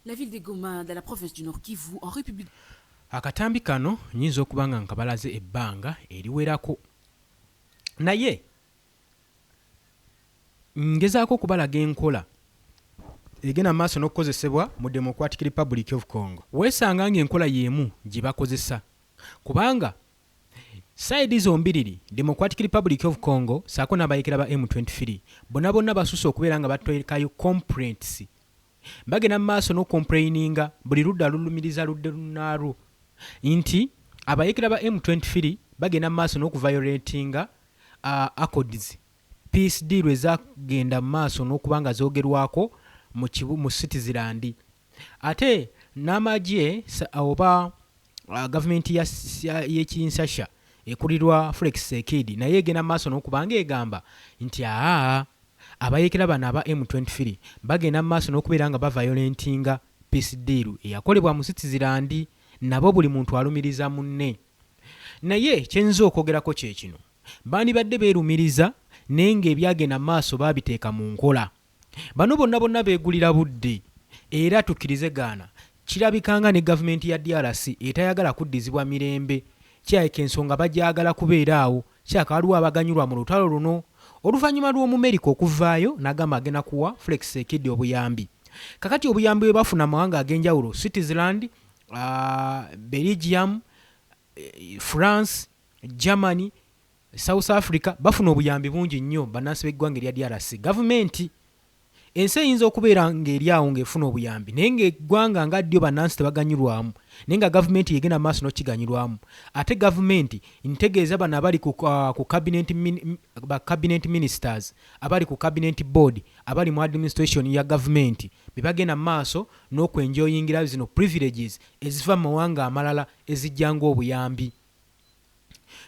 La ville de Goma, dans la province du Nord Kivu, en République. Akatambi kano nyinza okuba nga nkabalaze ebbanga eriwerako naye ngezaako okubalaga enkola egenda mu maaso n'okukozesebwa mu Democratic Republic of Congo. Weesanga ng'enkola y'emu gye bakozesa kubanga saidi zombiriri Democratic Republic of Congo saako n'abayekera ba M23 bonna basusse okubeera nga batwekayo complaints bagenda mu maaso n'okomplaininga buli ludda lulumiriza ludde lunnaalwo nti abayekera ba M23 bagenda mu maaso n'okuviolatinga accords peace deal ezagenda mu maaso n'okuba nga zoogerwako mu Citizenland ate n'amagye oba gavumenti y'Ekinsasha ekulirwa Felix Tshisekedi naye egenda mu maaso n'okuba ng'egamba nti abayekera bano aba M23 bagenda mu maaso n'okubeera nga baviolentinga peace deal eyakolebwa mu Citizenland nabo buli muntu alumiriza munne. Naye kyenza okwogerako kye kino bandibadde beerumiriza naye ng'ebyagenda mu maaso baabiteeka mu nkola. Bano bonna beegulira budde era tukkirizegana kirabikanga ne gavumenti ya DRC etayagala kuddizibwa mirembe kyayika ensonga bajyagala kubeera awo kyaka waliwo abaganyulwa mu lutalo luno oluvannyuma lw'Omumerika okuvaayo n'agamba agenda kuwa Felix Tshisekedi obuyambi. Kakati obuyambi bwe bafuna mawanga ag'enjawulo Switzerland, Belgium, France, Germany, South Africa bafuna obuyambi bungi nnyo bannansi b'eggwanga erya DRC. Gavumenti ensi eyinza okubeera ng'eri awo ng'efuna obuyambi naye ng'eggwanga nga ddyo bannansi tebaganyulwamu naye nga gavumenti yegenda maaso n'okiganyulwamu ate gavumenti ntegeeza bano abali ku cabinet ministers abali ku cabinet board abali mu administration ya gavumenti be bagenda maaso n'okwenjoyingira zino privileges eziva mu mawanga amalala ezijjanga obuyambi.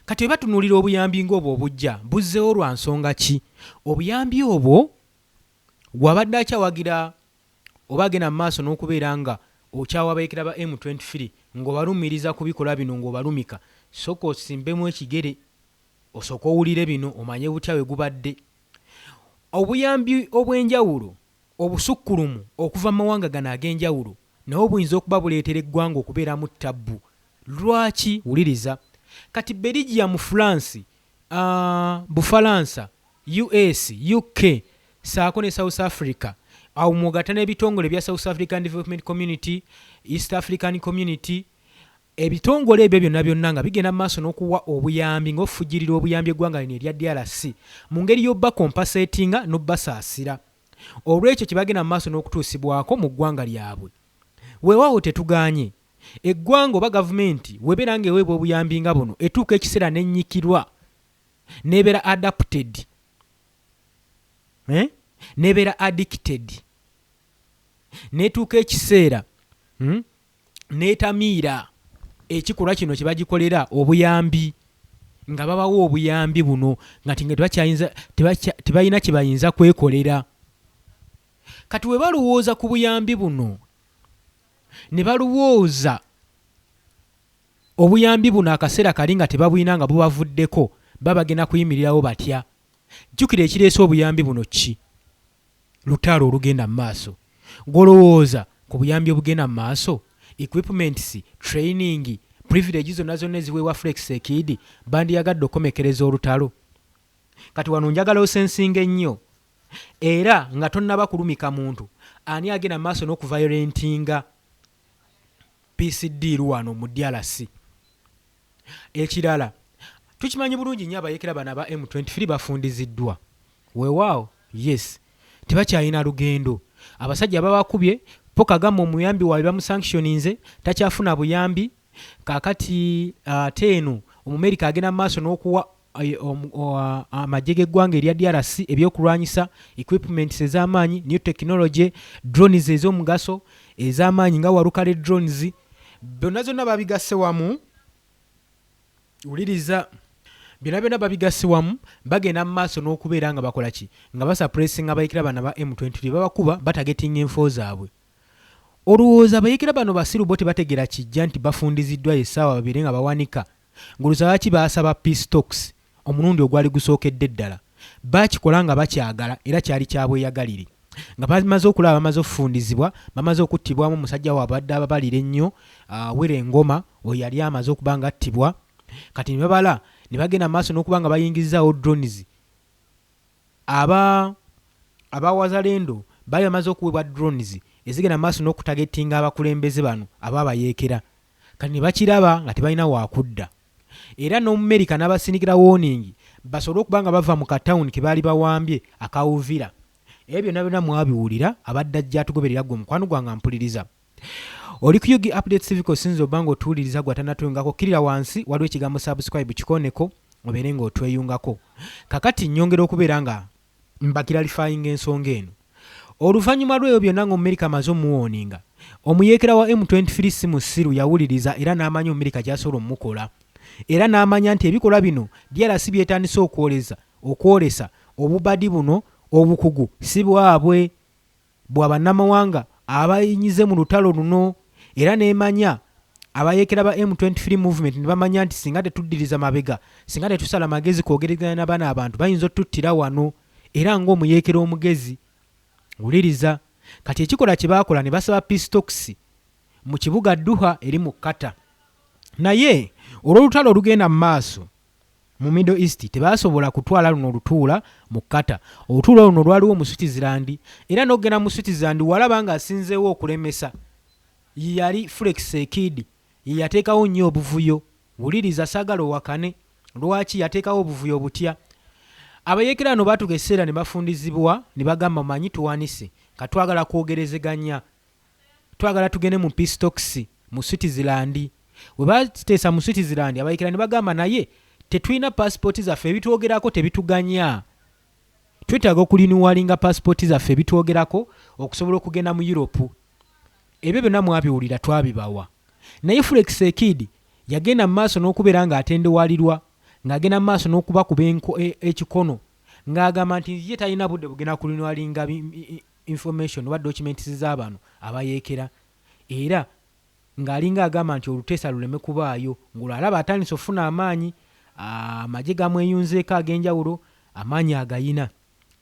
Kati bwe batunuulira obuyambi ng'obwo obujja buzzeewo lwa nsonga ki? Obuyambi obwo gwabadde akyawagira oba agenda mu maaso n'okubeera nga okyawa abayekera ba M23 ng'obalumiriza ku bikolwa bino ng'obalumika sooka osimbemu ekigere osooka owulire bino omanye butya bwe gubadde. Obuyambi obw'enjawulo obusukkulumu okuva mu mawanga gano ag'enjawulo nawo buyinza okuba buleetera eggwanga okubeeramu ttabbu. Lwaki? Wuliriza. Kati Belgium, France, Bufalansa, US, UK saako ne South Africa awo mwogata n'ebitongole bya South African Development Community, East African Community, ebitongole ebyo byonna nga bigenda mu maaso n'okuwa obuyambi ng'okufujjirira obuyambi eggwanga lino erya DRC mu ngeri y'obba compensatinga n'obbasaasira olw'ekyo kye bagenda mu maaso n'okutuusibwako mu ggwanga lyabwe. Weewaawo tetuganye eggwanga oba gavumenti webeera ng'eweebwa obuyambi nga buno etuuka ekiseera n'ennyikirwa n'ebeera adapted n'ebeera addicted n'etuuka ekiseera n'etamiira ekikolwa kino kye bagikolera obuyambi nga babawo obuyambi buno nga tebalina kye bayinza kwekolera. Kati we balowooza ku buyambi buno ne balowooza obuyambi buno akaseera kali nga tebabulina nga bubavuddeko babagenda kuyimirirawo batya? Jjukira ekireese obuyambi buno ki? Lutalo olugenda mu maaso. Golowooza ku buyambi obugenda mu maaso equipments, training, privileges zonna eziweebwa Felix Tshisekedi bandiyagadde okukomekereza olutalo. Kati wano njagala osensinga ennyo era nga tonnaba kulumika muntu ani agenda mu maaso n'okuviolentinga peace deal wano mu DRC. Ekirala tukimanyi bulungi nnyo abayekera bano aba M23 bafundiziddwa. Weewaawo, yes, tebakyalina lugendo. Abasajja babakubye Pokagama omuyambi waabwe bamusanctioninze takyafuna buyambi. Kaakati ate eno Omumerika agenda mu maaso n'okuwa amagye g'eggwanga erya DRC ebyokulwanyisa equipments ez'amaanyi, new technology, drones ez'omugaso ez'amaanyi nga walukale drones byonna babigasse wamu. Wuliriza, byonna babigasse wamu bagenda mu maaso n'okubeera nga bakola ki? Nga basuppressinga abayekera bano ba M23 babakuba batagetinga enfo zaabwe. Olowooza abayekera bano basiru bo tebategera kijja nti bafundiziddwa essaawa babiri nga bawanika ng'olowooza lwaki baasaba peace talks omulundi ogwali gusookedde ddala? Bakikola nga bakyagala era kyali kyabweyagalire. nga bamaze okulaba bamaze okufundizibwa bamaze okuttibwamu omusajja wabadde ababalira ennyo wera engoma oyo yali amaze okuba nga attibwa kati ne babala ne bagenda maaso n'okuba nga bayingizaawo drones abawazalendo bali bamaze okuweebwa drones ezigenda maaso n'okutagetinga abakulembeze bano abaabayeekera kati ne bakiraba nga tebalina waakudda era n'omumerika n'abasindikira warning basobole okuba nga bava mu katawuni ke baali bawambye akawuvira ebyo byonna mwabiwulira abadde ajja atugoberera gwe mukwano gwange mpuliriza oli ku Yugi Update Civic osinza obba nga otuwuliriza gwatanatuyungako kirira wansi waliwo ekigambo subscribe kikoneko obeere nga otweyungako kakati nnyongera okubeera nga mbakiralifyinga ensonga eno oluvannyuma lw'ebyo byonna ng'omumerika amaze omuwooninga omuyeekera wa M23 si musiru yawuliriza era n'amanya omumerika gy'asobola omukola era n'amanya nti ebikolwa bino DRC byetandise okwolesa obubadi buno obukugu si bwabwe bw'abannamawanga abayinyize mu lutalo luno era n'emanya abayeekera ba M23 movement ne bamanya nti singa tetuddiriza mabega singa tetusala magezi kwogerezanya n'abaana abantu bayinza otuttira wano era ng'omuyeekera omugezi wuliriza kati ekikola kye baakola ne basaba peace talks mu kibuga Duha eri mu Kata naye olw'olutalo olugenda mu maaso mu Middle East tebasobola kutwala luno olutuula mu Kata olutuula luno lwaliwo mu Switzerland era n'okugenda mu Switzerland walaba nga asinzeewo okulemesa yali Felix Sekidi ye yateekawo nnyo obuvuyo wuliriza saagala owakane lwaki yateekawo obuvuyo butya abayeekera bano baatuga ekiseera ne bafundizibwa ne bagamba manyi tuwanise katwagala kwogerezeganya twagala tugende mu peace talks mu Switzerland we bateesa mu Switzerland abayeekera ne bagamba naye tetulina passport zaffe ebitwogerako tebituganya twetaaga okulinuwalinga passport zaffe ebitwogerako okusobola okugenda mu Europe ebyo byonna mwabiwulira twabibawa naye Felix Sekidi yagenda mu maaso n'okubeera ng'atendewalirwa ng'agenda mu maaso n'okubakuba ekikono ng'agamba nti ye talina budde bugenda kulinuwalinga information oba documents z'abano abayeekera era ng'alinga agamba nti oluteesa luleme kubaayo ng'olwalaba atandise ofuna amaanyi amagye gamweyunzeeko ag'enjawulo amaanyi agayina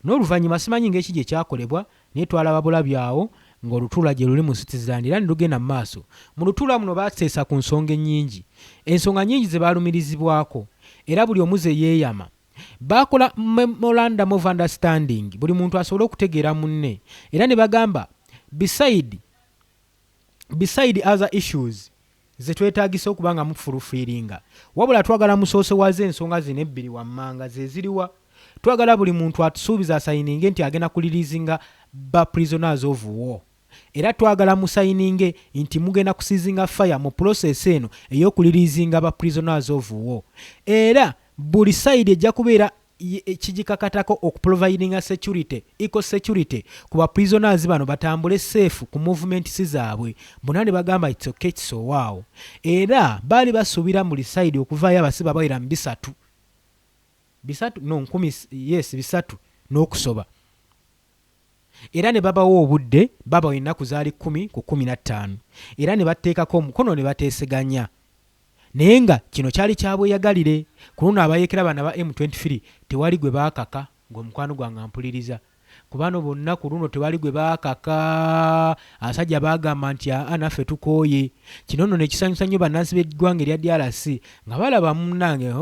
n'oluvannyuma simanyi ng'eki gye kyakolebwa naye twalaba bulabyawo ng'olutuula gye luli mu Switzerland era ne lugenda mu maaso mu lutuula muno baateesa ku nsonga ennyingi ensonga nnyingi ze baalumirizibwako era buli omu ze yeeyama baakola memorandum of understanding buli muntu asobole okutegeera munne era ne bagamba beside other issues ze twetaagisa okuba nga mufulufiiringa wabula twagala musoosowaze ensonga zino ebbiri wammanga ze ziriwa twagala buli muntu atusuubiza asayininge nti agenda kulirizinga ba prisoners of war era twagala musayininge nti mugenda kusizinga fire mu process eno ey'okulirizinga ba prisoners of war era buli side ejja kubeera ekigikakatako okuprovidinga security eco security ku ba prisoners bano batambule safe ku movement zaabwe bonna ne bagamba it's okay so wow era baali basuubira mu side okuvaayo abasibe abawera mu bisatu no 10 yes bisatu n'okusoba era ne babawo obudde babawo ennaku zaali 10 ku 15 era ne batteekako omukono ne bateeseganya naye nga kino kyali kyabweyagalire ku luno abayeekera bana ba M23 tewali gwe baakaka ng'omukwano gwange mpuliriza ku bano bonna ku luno tewali gwe baakaka asajja baagamba nti naffe tukooye kino nno ne kisanyusa nnyo bannansi b'eggwanga erya DRC nga balaba munnange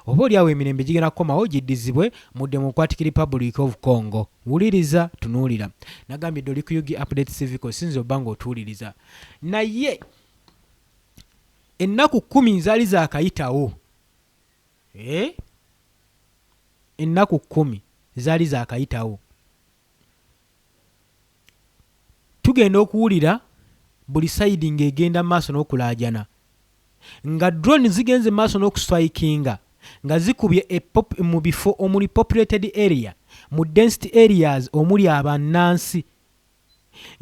oba oliawo emirembe gigenda kukomawo giddizibwe mu Democratic Republic of Congo wuliriza tunuulira nagambye dde oli ku Yugi Update Civic osinza obba ng'otuwuliriza naye ennaku 10 zaali zaakayitawo ennaku 10 zaali zaakayitawo tugenda okuwulira buli sayidi ng'egenda maaso n'okulaajana nga drone zigenze maaso n'okustrikinga nga zikubye mu bifo omuli populated area mu density areas omuli abannansi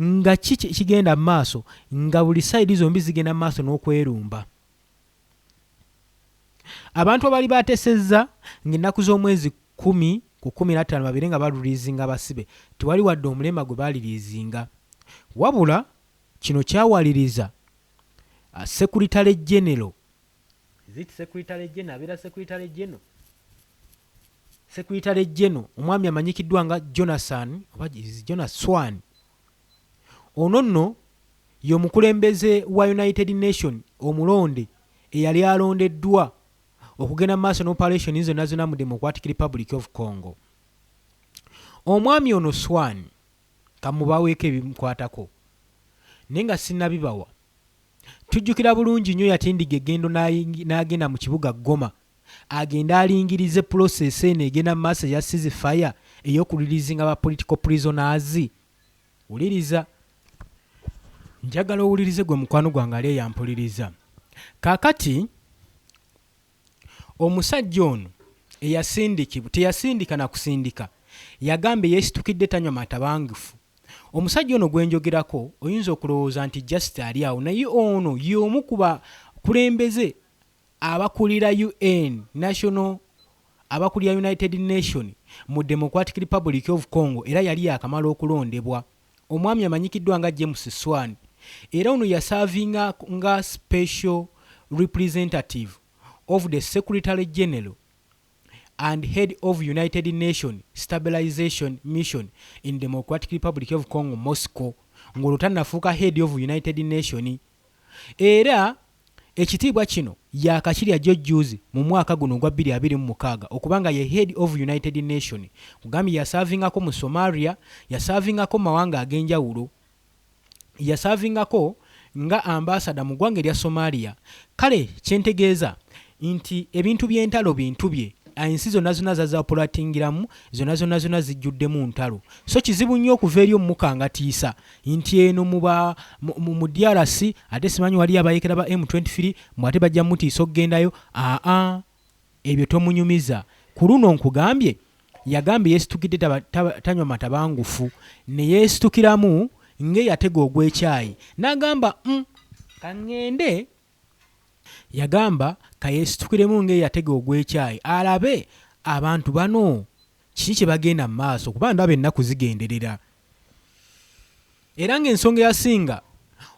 nga kiki kigenda maaso nga buli sayidi zombi zigenda maaso n'okwerumba abantu abali bateesezza ng'ennaku z'omwezi 10 ku 15 babiri nga balirizinga abasibe tewali wadde omulema gwe balirizinga wabula kino kyawaliriza Secretary General abeera Secretary General Secretary General omwami amanyikiddwa nga Jonas Swan ono nno y'omukulembeze wa United Nation omulonde eyali alondeddwa okugenda mu maaso n'operation zonna zonna mu Democratic Republic of Congo. Omwami ono Swan kamubaweeko ebimukwatako naye nga sinnabibawa. Tujjukira bulungi nnyo yatindiga eggendo n'agenda mu kibuga Goma agenda alingirize process eno egenda mu maaso ya ceasefire ey'okulirizinga ba political prisoners. Wuliriza, njagala owulirize gwe mukwano gwange ali eyampuliriza. Kaakati omusajja ono eyasindikibwa teyasindika na kusindika, yagambye yeesitukidde tanywa matabangufu. Omusajja ono gwe njogerako oyinza okulowooza nti just ali awo, naye ono y'omu ku bakulembeze abakulira UN abakulira United Nation mu Democratic Republic of Congo, era yali yakamala okulondebwa. Omwami amanyikiddwa nga James Swan, era ono yasavinga nga special representative of the Secretary General and head of United Nation Stabilization Mission in Democratic Republic of Congo, Moscow, ng'olutanafuuka head of United Nation. Era ekitiibwa kino yakakirya jjojjuuzi mu mwaka guno ogwa 2026 okubanga ye head of United Nation. Kugambye yasavingako mu Somalia, yasavingako mawanga ag'enjawulo, yasavingako nga ambassador mu ggwanga erya Somalia. Kale kyentegeeza nti ebintu by'entalo bintu bye, ensi zonna zonna zazaapulatingiramu, zonna zonna zonna zijjuddemu ntalo. So kizibu nnyo okuva eri omukangatiisa nti eno mu DRC ate simanyi wali abayekera ba M23 mwate bajja mutiisa okgendayo. Ebyo tomunyumiza. Ku luno nkugambye yagambye yeesitukidde tanywa matabangufu ne yeesitukiramu ng'eyatega ogw'ekyayi n'agamba kaŋŋende. Yagamba kayeesitukiremu ng'eyatega ogw'ekyayi alabe abantu bano kiki kye bagenda mu maaso, kuba ndaba ennaku zigenderera. Era ng'ensonga eyasinga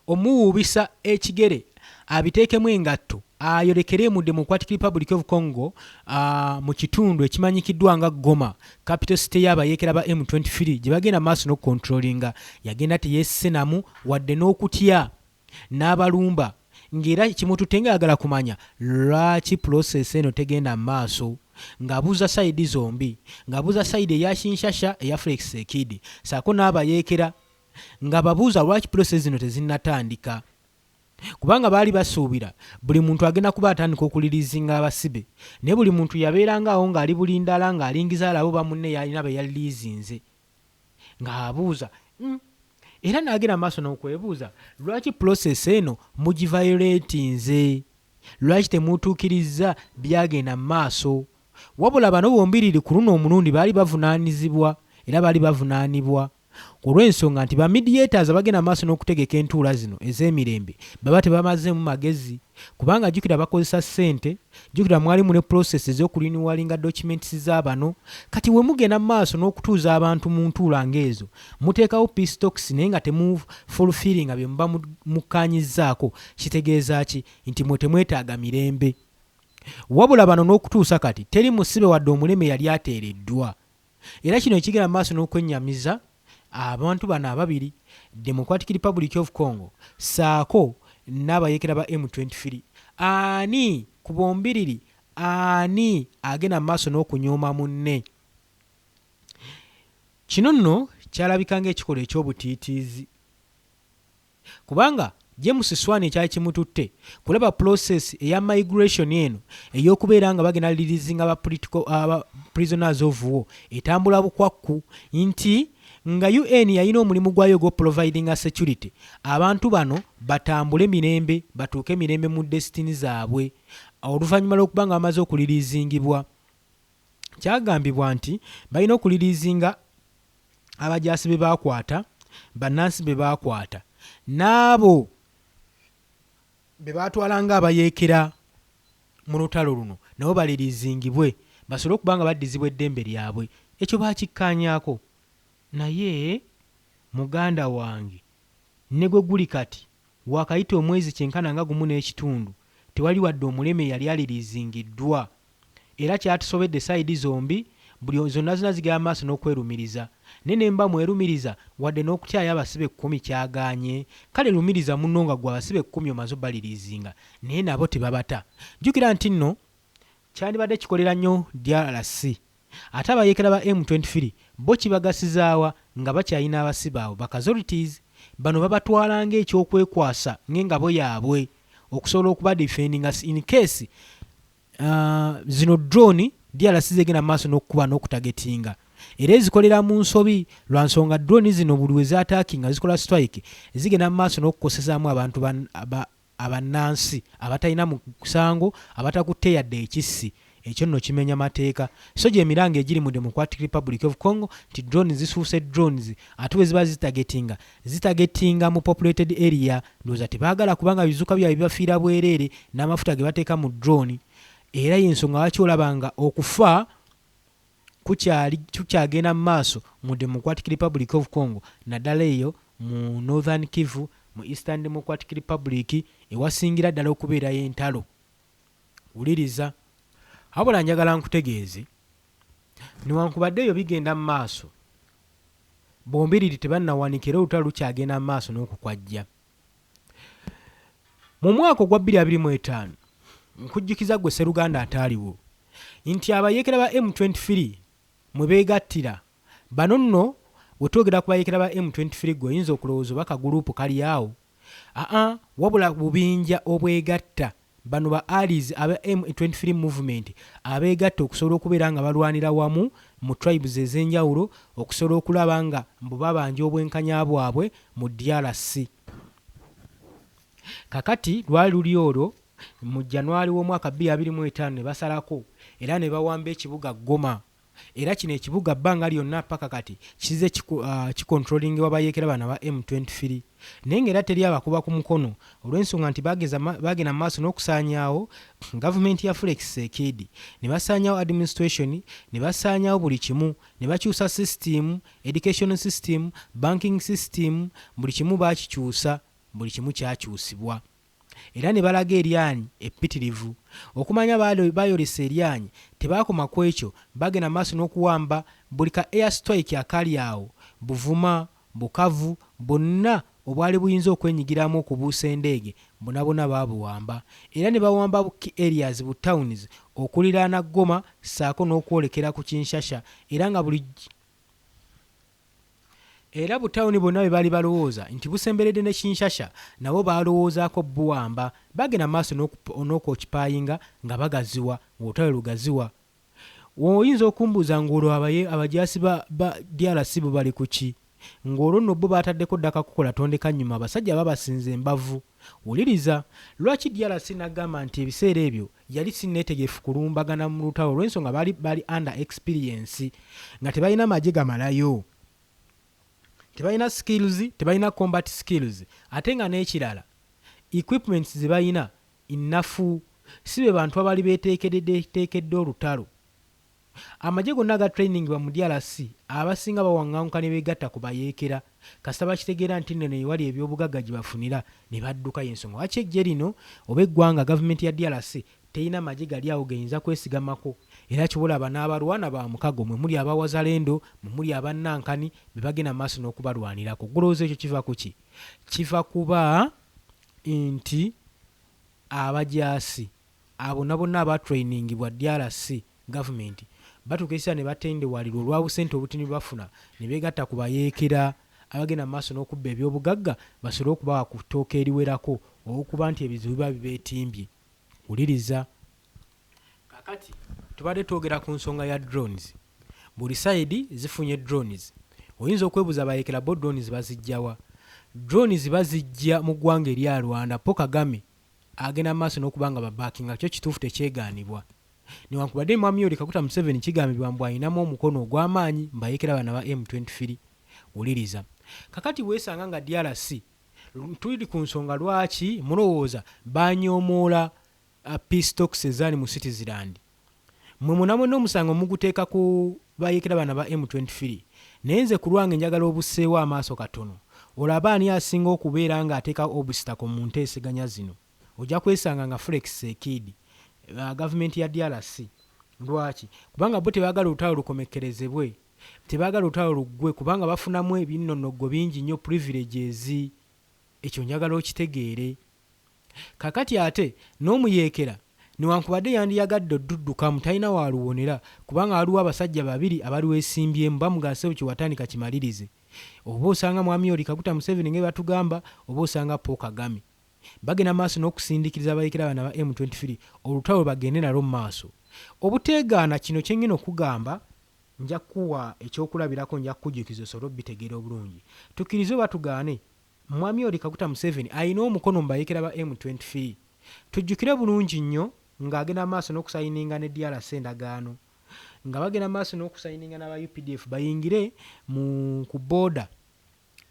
omuwuubisa ekigere abiteekemu engatto ayolekere mu Democratic Republic of Congo mu kitundu ekimanyikiddwa nga Goma, capital city y'abayeekera ba M23 gye bagenda maaso n'okukontrolinga. Yagenda teyeesisenamu wadde n'okutya n'abalumba, ng'era kimututte ng'ayagala kumanya lwaki process eno tegenda mu maaso, ng'abuuza sayidi zombi, ng'abuuza sayidi eya Kinshasa eya Felix Tshisekedi saako n'abayeekera, ng'ababuuza lwaki process zino tezinnatandika. Kubanga baali basuubira buli muntu agenda kuba atandika okulirizinga abasibe, naye buli muntu yabeerangaawo ng'ali bulindala ng'alingiza alabo bamunne yalina be yaliizinze, ng'abuuza era n'agenda maaso n'okwebuuza lwaki process eno mugivayoletinze, lwaki temutuukiriza byagenda mu maaso. Wabula bano bombiriri ku luno omulundi baali bavunaanizibwa era baali bavunaanibwa olw'ensonga nti ba mediators abagenda maaso n'okutegeka entuula zino ez'emirembe baba tebamazeemu magezi, kubanga jjukira bakozesa ssente, jjukira mwalimu ne process ez'okulinuwalinga documents z'abano. Kati we mugenda maaso n'okutuuza abantu mu ntuula ng'ezo muteekawo peace talks naye nga temufulfillinga bye muba mukkaanyizzaako, kitegeeza ki? Nti mwe temwetaaga mirembe. Wabula bano n'okutuusa kati teri musibe wadde omuleme yali ateereddwa. Era kino ekigenda maaso n'okwennyamiza abantu bano ababiri, Democratic Republic of Congo saako n'abayeekera ba M23. Ani ku bombiriri, ani agenda maaso n'okunyooma munne? Kino nno kyalabika ng'ekikolwa eky'obutiitiizi, kubanga James Swan ekyali kimututte kulaba process eya migration eno ey'okubeera nga bagenda lirizinga aba prisoners of war etambula bukwakku, nti nga UN yalina omulimu gwayo providing security, abantu bano batambule mirembe, batuuke mirembe mu destiny zaabwe oluvannyuma lw'okuba nga bamaze okuliriizingibwa. Kyagambibwa nti balina okuliriizinga abajaasi be baakwata, bannansi be baakwata, n'abo be baatwalanga abayeekera mu lutalo luno nabo baliriizingibwe basobole okuba nga baddizibwa eddembe lyabwe. Ekyo baakikkaanyaako. Naye muganda wange ne gwe guli kati wakayita omwezi kyenkana nga gumu n'ekitundu tewali wadde omuleme yali aliriizingiddwa. Era kyatusobedde sayidi zombi buli zonna zigenda maaso n'okwerumiriza naye ne mba mwerumiriza wadde n'okutyayo abasibe 10 kyagaanye kale lumiriza munno nga gwe abasibe 10 omaze obalirizinga naye nabo tebabata. Jjukira nti nno kyandibadde kikolera nnyo DRC ate abayeekera ba M23 bo kibagasizaawa nga bakyalina abasibe abo bakazolities bano babatwala ng'ekyokwekwasa ng'engabo yaabwe okusobola okuba defendinga in case zino drone DRC zegenda maaso n'okukuba n'okutagetinga era ezikolera mu nsobi lwa nsonga drone zino buli we zaataakinga zikola strike zigenda maaso n'okukosezaamu abantu abannansi abatalina musango abatakutte yadde ekissi ekyo nno kimenya mateeka so gye emiranga egiri mu Democratic Republic of Congo nti drones zisuuse drones ate we ziba zitagetinga mu populated area ndowooza tebaagala kubanga bizuka byabwe bibafiira bwereere n'amafuta ge bateeka mu drone era y'ensonga lwaki olabanga okufa kukyagenda mu maaso mu Democratic Republic of Congo naddala eyo mu Northern Kivu mu Eastern Democratic Republic ewasingira ddala okubeerayo entalo. Wuliriza wabula njagala nkutegeeze newankubadde eyo bigenda mu maaso bombiriri tebannawanikira olutalo lukyagenda mu maaso n'okukwajja. Mu mwaka ogwa 2025 nkujjukiza gwe Sseruganda ataaliwo nti abayeekera ba M23 mwe beegattira bano nno we twogera ku bayeekera ba M23 gwe oyinza okulowooza oba kaguruupu kali awo wabula bubinja obwegatta bano ba allies aba M23 movement abeegatta okusobola okubeera nga balwanira wamu mu tribes ez'enjawulo okusobola okulaba nga mbu babanja obwenkanya bwabwe mu DRC. Kakati lwali luli olwo mu January w'omwaka 2025 ne basalako era ne bawamba ekibuga Goma era kino ekibuga bbanga lyonna paka kati kize kikontrolingi wabayeekera bana ba M23 naye ng'era teri abakuba ku mukono olw'ensonga nti bagenda maaso n'okusaanyaawo gavumenti ya Felix Tshisekedi ne basaanyaawo administration ne basaanyaawo buli kimu ne bakyusa system education system banking system buli kimu baakikyusa buli kimu kyakyusibwa era ne balaga eryanyi epitirivu okumanya bayolesa eryanyi tebaakoma ku ekyo bagenda maaso n'okuwamba buli ka air strike akali awo Buvuma Bukavu bonna obwali buyinza okwenyigiramu okubuusa endeege bonna baabuwamba era ne bawamba areas bu towns okuliraana Goma saako n'okwolekera ku Kinshasa era nga era butawuni bonna bwe bali balowooza nti busemberedde ne Kinshasa nabo balowoozaako buwamba bagenda maaso n'okwokipayinga nga bagaziwa ng'olutalo lugaziwa. Oyinza okumbuuza ng'olwo abajaasi ba DRC bo bali ku ki ng'olwo nno bo baataddeko ddaka kukola tondeka nnyuma abasajja babasinza embavu. Wuliriza lwaki DRC nagamba nti ebiseera ebyo yali sinneetegefu kulumbagana mu lutalo olw'ensonga bali under experience nga tebalina magye gamalayo tebalina skills tebalina combat skills ate nga n'ekirala equipments ze balina innafu si be bantu abali beteekedde olutalo. Amagye gonna aga training ba mu DRC abasinga bawaŋŋanguka ne beegatta ku bayeekera kasita bakitegeera nti nno ewali ebyobugagga gye bafunira ne badduka y'ensonga lwaki eggye lino oba eggwanga gavumenti ya DRC terina magye gali awo geyinza kwesigamako era kibulaba n'abalwana ba mukago mwe muli abawazalendo mwe muli abannankani be bagenda maaso n'okubalwanirako. Gulowooza ekyo kiva ku ki? Kiva kuba nti abajaasi abo nabonna abatrainingibwa DRC gavumenti batuukisa ne batendewalirwa olwabusente obutini bafuna ne beegatta ku bayeekera abagenda maaso n'okubba ebyobugagga basobole okubawa ku ttooka eriwerako okuba nti ebizibu biba bibeetimbye. Wuliriza kakati tubadde twogera ku nsonga ya drones. Buli side zifunye drones. Oyinza okwebuuza abayeekera bo drones bazijjawa? Drones bazijja mu ggwanga erya Rwanda Paul Kagame agenda maaso n'okubanga babaakinga kyo kituufu tekyegaanibwa. Newankubadde Mwami Yoweri Kaguta Museveni kigambibwa mbu ayinamu omukono ogw'amaanyi mbayeekera bana ba M23. Wuliriza kakati weesanga nga DRC tuli ku nsonga lwaki mulowooza banyoomoola peace talks ezaali mu Citizenland. Mwe munamwe n'omusango muguteeka ku bayeekera bana ba M23 naye nze ku lwange njagala obusseewo amaaso katono olaba ani asinga okubeera nga ateeka obusitako mu nteeseganya zino. Ojja kwesanga nga Felix Tshisekedi gavumenti ya DRC lwaki kubanga bo tebaagala olutalo lukomekkerezebwe tebaagala olutalo luggwe kubanga bafunamu ebinnonogo bingi nnyo privileges ekyo njagala okitegeere kakati ate n'omuyeekera newankubadde yandiyagadde odduddukamu talina waaluwonera kubanga waliwo abasajja babiri abaliweesimbyemu bamugase bwe kiwatandika kimalirize oba osanga mwami oli Kaguta Museveni nga batugamba oba osanga Paul Kagame bagenda maaso n'okusindikiriza abayeekera bana ba M23 olutalo bagende nalwo mu maaso obuteegaana kino kyengina okugamba nja kuwa ekyokulabirako nja kukujjukiza osobole obitegeera obulungi tukkirize oba tugaane mwami oli Kaguta Museveni alina omukono mu bayeekera ba M23 tujjukire bulungi nnyo ng'agenda maaso n'okusayininga ne DRC endagaano nga bagenda maaso n'okusayininga n'aba UPDF bayingire ku booda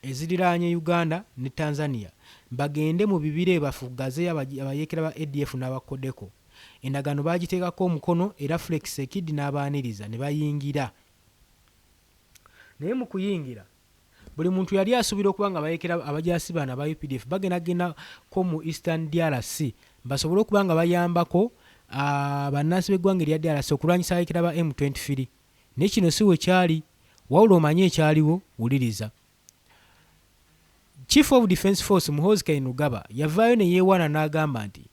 eziriraanye Uganda ne Tanzania bagende mu bibire bafugaze abayeekera ba ADF n'abakodeko endagaano bagiteekako omukono era Flex Ekid n'abaaniriza ne bayingira naye mu kuyingira buli muntu yali asuubira okuba nga abayeekera abajaasi bano aba UPDF bagendagendako mu Eastern DRC basobole okuba nga bayambako bannansi b'eggwanga erya DRC okulwanyisa abayeekera ba M23 naye kino si we kyali wawula omanye ekyaliwo wuliriza Chief of Defence Force Muhoozi Kainerugaba yavaayo ne yeewaana n'agamba nti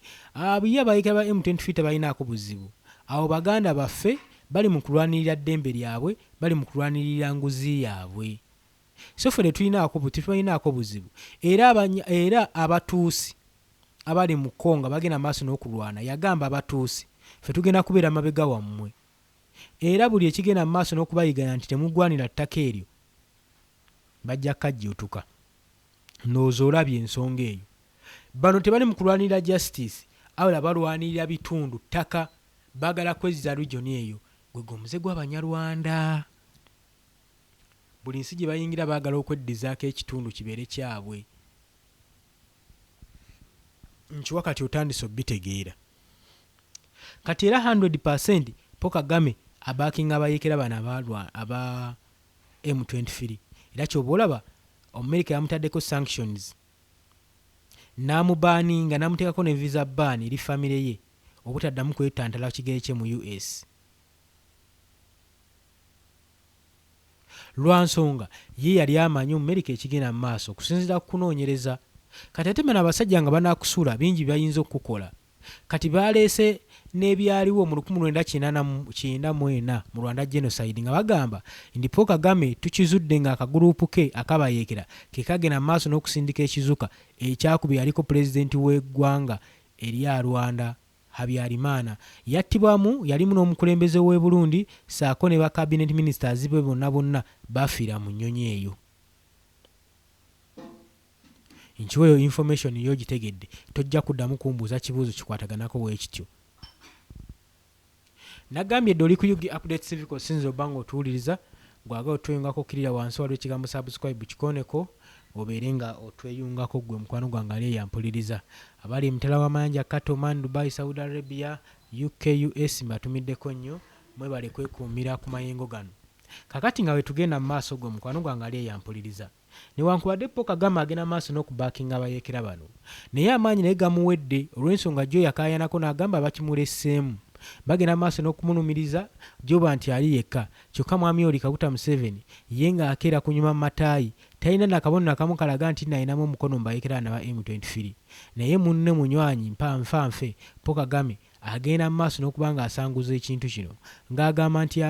ye abayeekera ba M23 tebalinaako buzibu awo baganda baffe bali mu kulwanirira ddembe lyabwe bali mu kulwanirira nguzi yaabwe so ffe tetulinaako buzibu era abatuusi abali mu Kongo bagenda maaso n'okulwana yagamba abatuusi ffe tugenda kubeera mabega wammwe era buli ekigenda mu maaso n'okubayigana nti temugwanira ttaka eryo bajja kajjuutuka ndowooza olabye ensonga eyo bano tebali mu kulwanirira justice awula balwanirira bitundu ttaka baagala kweziza region eyo gwe omuze gw'Abanyarwanda buli nsi gye bayingira baagala okweddizaako ekitundu kibeere kyabwe nkiwa kati otandise obitegeera kati era 100% Paul Kagame abaakinga abayeekera bano aba M23 era kyoba olaba America yamutaddeko sanctions n'amubaaninga n'amuteekako ne visa ban eri famire ye obutaddamu kwetantala kigere kye mu US lwansonga ye yali amanyi America ekigenda mu maaso okusinziira ku kunoonyereza kati ate bano abasajja nga banaakusuula bingi bayinza okukola kati baleese n'ebyaliwo mu 1994 mu Rwanda genocide nga bagamba ndi Paul Kagame tukizudde nga akaguruupu ke akabayeekera ke kagenda mu maaso n'okusindika ekizuka ekyakubye yaliko pulezidenti w'eggwanga erya Rwanda Habyarimana yattibwamu yalimu n'omukulembeze w'e Burundi saako ne ba cabinet ministers be bonna bafiira mu nnyonyi eyo nkiweeyo information yo gitegedde tojja kuddamu kumbuuza kibuuzo kikwataganako bwekityo nagambye edde oli ku UG Update Civic osinza obanga otuwuliriza gwagala otweyungako kirira wansi waliwo ekigambo subscribe kikoneko obeere nga otweyungako gwe mukwano gwange ali eyampuliriza abali emitala w'amayanja Katoman Dubai Saudi Arabia UK US mbatumiddeko nnyo mwebale kwekuumira ku mayengo gano kakati nga wetugenda mu maaso gwe mukwano gwange ali eyampuliriza newankubadde Paul Kagame agenda maaso n'okubaakinga abayeekera bano naye amaanyi naye gamuwedde olw'ensonga gyo yakaayanako n'agamba bakimuleseemu bagenda maaso n'okumunumiriza gyoba nti ali yekka kyokka mwami oli Kaguta Museveni ye ng'akeera kunyuma mu mataayi talina nakabonero nakamu kalaga nti nayinamu omukono mu bayeekera bana ba M23 naye munne munywanyi mpanfanfe Paul Kagame agenda mu maaso n'okuba ng'asanguza ekintu kino ng'agamba nti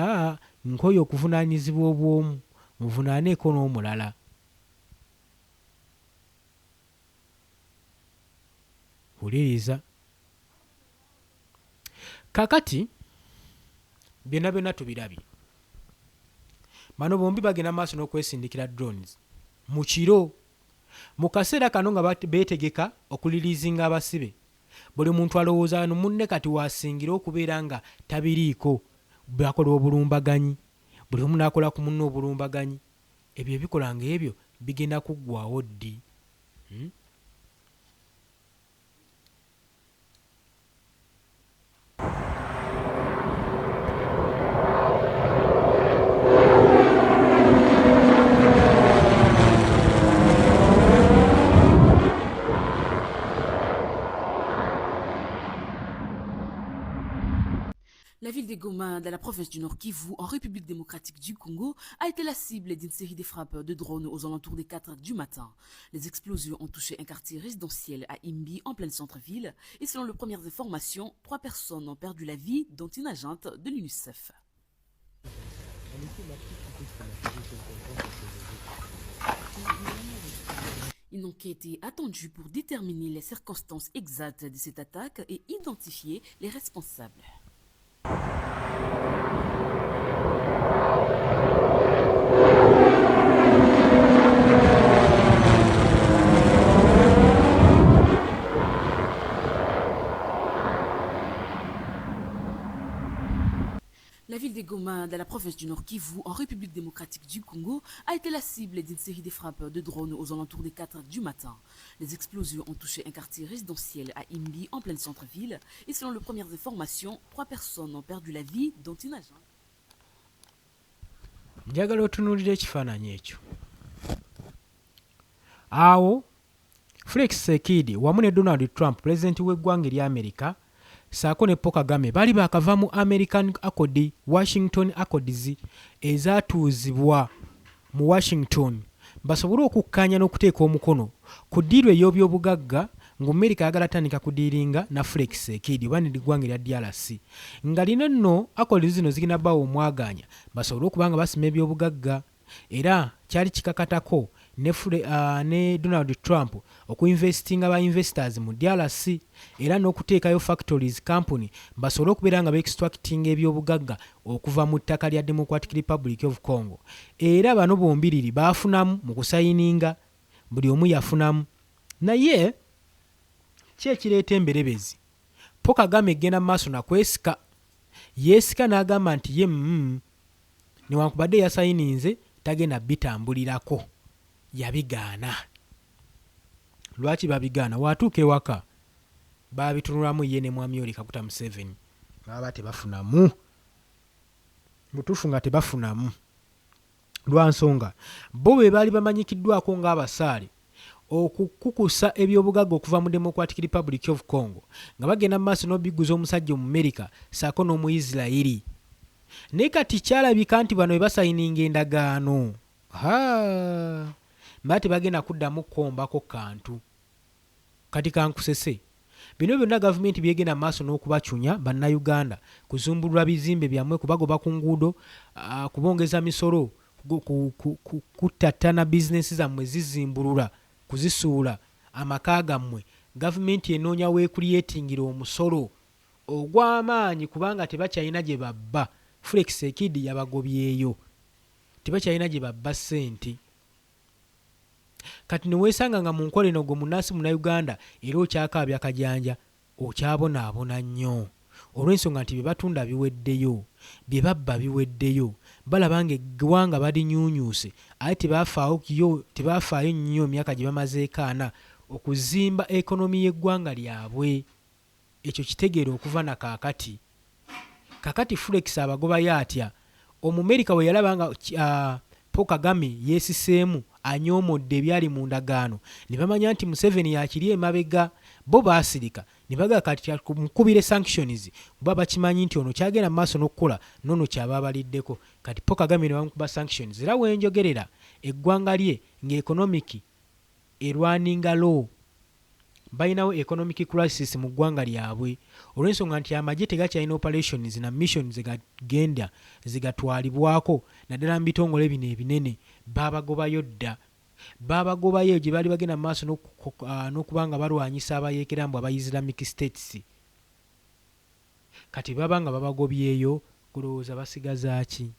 nkoyo okuvunaanyizibwa obw'omu muvunaaneeko n'omulala huliriza kakati byonna byonna tubirabye bano bombi bagenda maaso n'okwesindikira drones mu kiro mu kaseera kano nga beetegeka okuliriizinga abasibe buli muntu alowooza no munne kati wasingira okubeera nga tabiriiko bakola obulumbaganyi buli omu n'akola ku munne obulumbaganyi ebyo ebikolanga ebyo bigenda kuggwaawo ddi La ville de Goma, dans la province du Nord Kivu, en République démocratique du Congo, a été la cible d'une série de frappes de drones aux alentours des 4 du matin. Les explosions ont touché un quartier résidentiel à Imbi, en pleine centre-ville, et selon les premières informations, 3 personnes ont perdu la vie, dont une agente de l'UNICEF. Une enquête est attendue pour déterminer les circonstances exactes de cette attaque et identifier les responsables. La ville de Goma, dans la province du Nord Kivu, en République démocratique du Congo, a été la cible d'une série de frappes de drones aux alentours des 4 du matin. Les explosions ont touché un quartier résidentiel à Imbi, en pleine centre-ville, et selon les premières informations, 3 personnes ont perdu la vie, dont une agente. Njagala otunuulira ekifaananyi ekyo. Awo Felix Tshisekedi wamu ne Donald Trump pulezidenti w'eggwanga ery'Amerika saako ne Paul Kagame bali baakava mu American Accord, Washington Accords ezaatuuzibwa mu Washington basobole okukkaanya n'okuteeka omukono ku ddiiru ey'obyobugagga ng'Amerika ayagala tandika kudiiringa na Felix Tshisekedi oba n'eggwanga erya DRC nga lino nno Accords zino zigenda bbaawo omwagaanya basobole okuba nga basima ebyobugagga era kyali kikakatako ne Donald Trump okuinvestinga ba investors mu DRC era n'okuteekayo factories company basobole okubeera nga ba-extracting ebyobugagga okuva mu ttaka lya Democratic Republic of Congo era bano bombiriri baafunamu mu kusayininga buli omu yafunamu naye ki ekireeta emberebezi Paul Kagame egenda mu maaso nakwesika yeesika n'agamba nti ye newankubadde yasayininze tagenda bitambulirako yabigaana. Lwaki babigaana? Waatuuka ewaka baabitunulamu ye ne mwami Yoweri Kaguta Museveni baba tebafunamu mutuufu nga tebafunamu lwa nsonga bo be baali bamanyikiddwako ng'abasaale okukukusa ebyobugagga okuva mu Democratic Republic of Congo nga bagenda mu maaso n'obiguza omusajja mu America saako n'Omuyisirayiri naye kati kyalabika nti bano be basayininga endagaano mbate tebagenda kuddamu kukombako kantu kati kankusese bino byonna gavumenti byegenda mu maaso n'okubacunya bannayuganda kuzumbulula bizimbe byammwe kubagoba ku nguudo kubongeza misolo kuttattana bizinesi zammwe zizimbulula kuzisuula amaka gammwe gavumenti enoonya weekulyetingira omusolo ogw'amaanyi kubanga tebakyalina gye babba Felix Tshisekedi yabagobyeyo tebakyalina gye babba ssente kati neweesanga nga mu nkola eno gwe munnansi munnayuganda era okyakaabya kajanja okyabonaabona nnyo olw'ensonga nti bye batunda biweddeyo bye babba biweddeyo balaba nga eggwanga balinyuunyuuse ate tebafaayo nnyo emyaka gye bamazeekaana okuzimba ekonomi y'eggwanga lyabwe ekyo kitegeera okuva na kaakati Felix abagobayo atya Omumerika we yalaba nga Paul Kagame yeesiseemu anyoomodde ebyali mu ndagaano ne bamanya nti Museveni yakiri emabega bo baasirika ne bagaa kati mukubire sanctions baba bakimanyi nti ono kyagenda mu maaso n'okukola nono kyaba abaliddeko kati Paul Kagame ne bamukuba sanctions era wenjogerera eggwanga lye ng'economic erwaninga low balinawo economic crisis mu ggwanga lyabwe olw'ensonga nti amagye tegakyalina operations na missions zegagenda zigatwalibwako naddala mu bitongole bino ebinene babagobayo dda babagobayo gye baali bagenda mu maaso n'okuba nga balwanyisa abayeekera mbu aba-Islamic States kati baba nga babagobyeyo kulowooza basigaza ki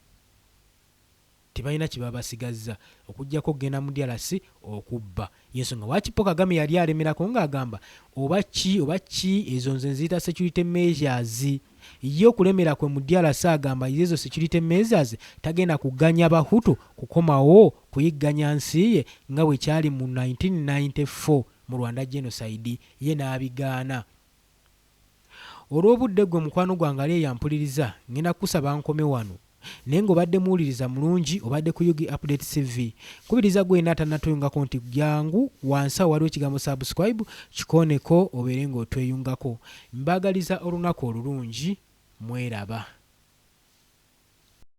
tebalina kye babasigazza okuggyako okgenda mu DRC okubba yensonga lwaki Paul Kagame yali alemerako ng'agamba oba ki ezo nze nziyita security measures ye okulemera kwe mu DRC agamba ezo security measures tagenda kuganya Abahutu kukomawo kuyigganya nsi ye nga bwe kyali mu 1994 mu Rwanda genocide ye n'abigaana. Olw'obudde gwe mukwano gwange ali eyampuliriza ngenda kusaba nkome wano naye ng'obadde muwuliriza mulungi obadde ku Yugi Update TV kubiriza gwe n'atannatweyungako nti jangu wansi awo waliwo ekigambo subscribe kikooneko obeere ng'otweyungako. Mbagaliza olunaku olulungi mweraba.